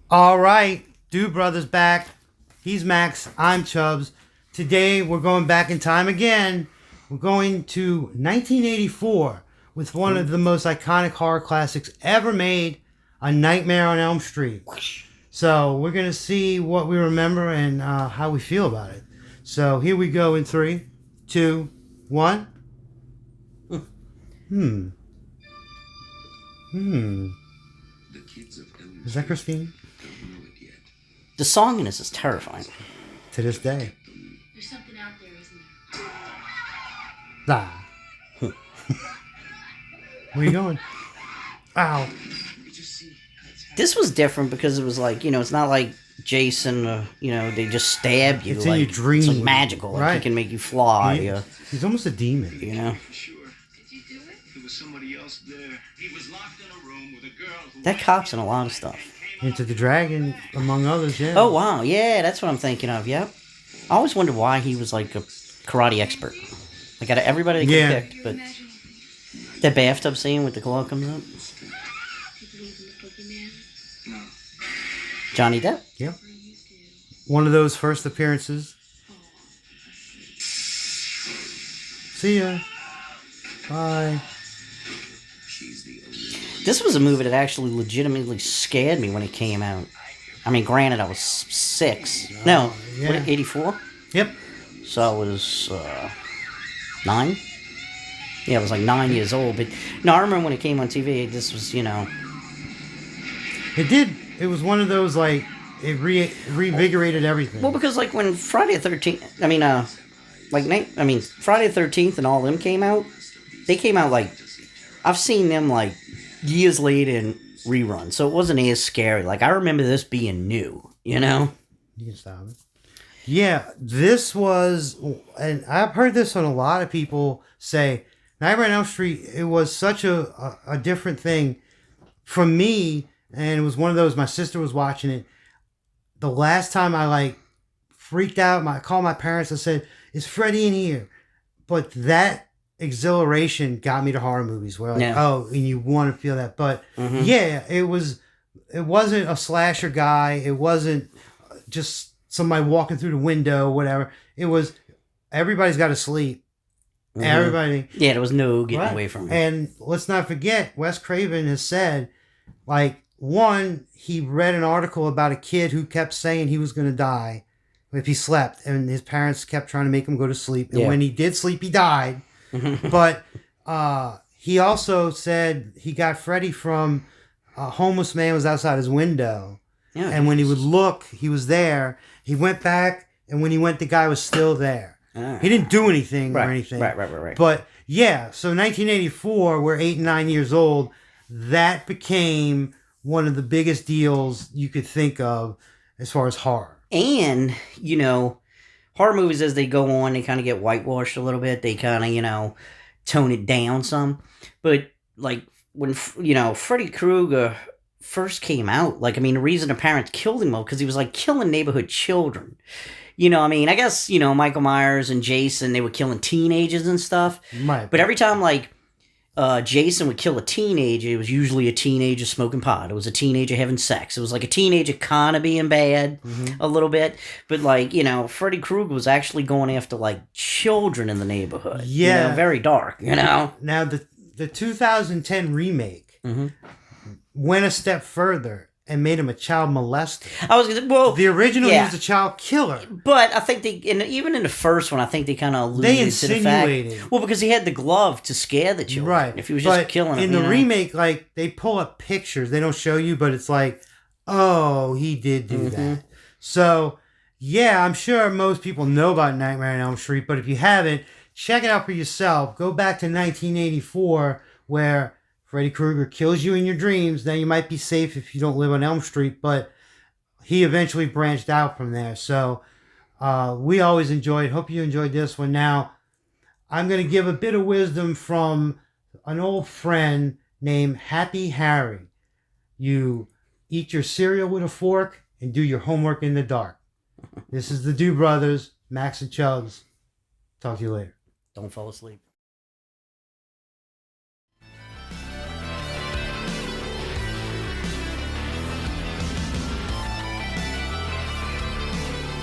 All right, Do Brothers back. He's Max. I'm Chubbs. Today we're going back in time again. We're going to 1984 with one of the most iconic horror classics ever made, A Nightmare on Elm Street. So we're going to see what we remember and how we feel about it. So here we go in 3, 2, 1. Hmm. Is that Christine? The song in this is terrifying. To this day. There's something out there, isn't there? Ah. Where you going? Ow. This was different because it was like, it's not like Jason, they just stab you. It's like, in your dream. It's like magical. Like right. he can make you fly. He's almost a demon. Did you do it? There was somebody else there. He was locked in a room with a girl who... That cop's in a lot of stuff. Into the Dragon, among others, yeah. Oh, wow. Yeah, that's what I'm thinking of. Yep. I always wondered why he was like a karate expert. Like out of everybody they could pick. But that bathtub scene with the claw comes up. You believe in the boogeyman? No. Johnny Depp. Yep. One of those first appearances. See ya. Bye. This was a movie that actually legitimately scared me when it came out. I mean, granted, I was 6. No, yeah. what, 84? Yep. So I was 9? Yeah, I was like 9 years old. But no, I remember when it came on TV, this was, It did. It was one of those, like, it revigorated everything. Well, because, like, when Friday the 13th, Friday the 13th and all them came out, they came out, like, I've seen them, like, years later in reruns, so it wasn't as scary. Like, I remember this being new, You can stop it. Yeah, this was, and I've heard this on a lot of people say, Nightmare on Elm Street, it was such a different thing from me, and it was one of those, my sister was watching it. The last time I, like, freaked out, I called my parents and said, is Freddy in here? But that exhilaration got me to horror movies where and you want to feel that. But yeah, it wasn't a slasher guy. It wasn't just somebody walking through the window, whatever. It was everybody's got to sleep. Everybody. Yeah, there was no getting away from it. And let's not forget, Wes Craven has said, like, one, he read an article about a kid who kept saying he was going to die if he slept, and his parents kept trying to make him go to sleep. And when he did sleep, he died. But he also said he got Freddy from a homeless man was outside his window. Yeah, and when he would look, he was there. He went back, and when he went, the guy was still there. He didn't do anything or anything. Right. But yeah, so 1984, we're 8 and 9 years old. That became one of the biggest deals you could think of as far as horror. And, horror movies, as they go on, they kind of get whitewashed a little bit. They kind of, tone it down some. But, like, when, Freddy Krueger first came out, like, the reason the parents killed him, because he was, like, killing neighborhood children. I guess, Michael Myers and Jason, they were killing teenagers and stuff. Right. But every time, like, Jason would kill a teenager, it was usually a teenager smoking pot. It was a teenager having sex. It was like a teenager kind of being bad a little bit. But, like, Freddy Krueger was actually going after, like, children in the neighborhood. Yeah. Very dark, Now, the 2010 remake went a step further and made him a child molester. The original was a child killer. But I think even in the first one, I think they kind of alluded to the fact. Well, because he had the glove to scare the children. Right. If he was just killing them. In the remake, like, they pull up pictures. They don't show you, but it's like, oh, he did do that. So, yeah, I'm sure most people know about Nightmare on Elm Street, but if you haven't, check it out for yourself. Go back to 1984, where Freddy Krueger kills you in your dreams. Now, you might be safe if you don't live on Elm Street, but he eventually branched out from there. So we always enjoyed. Hope you enjoyed this one. Now, I'm going to give a bit of wisdom from an old friend named Happy Harry. You eat your cereal with a fork and do your homework in the dark. This is the Do Brothers, Max and Chubbs. Talk to you later. Don't fall asleep.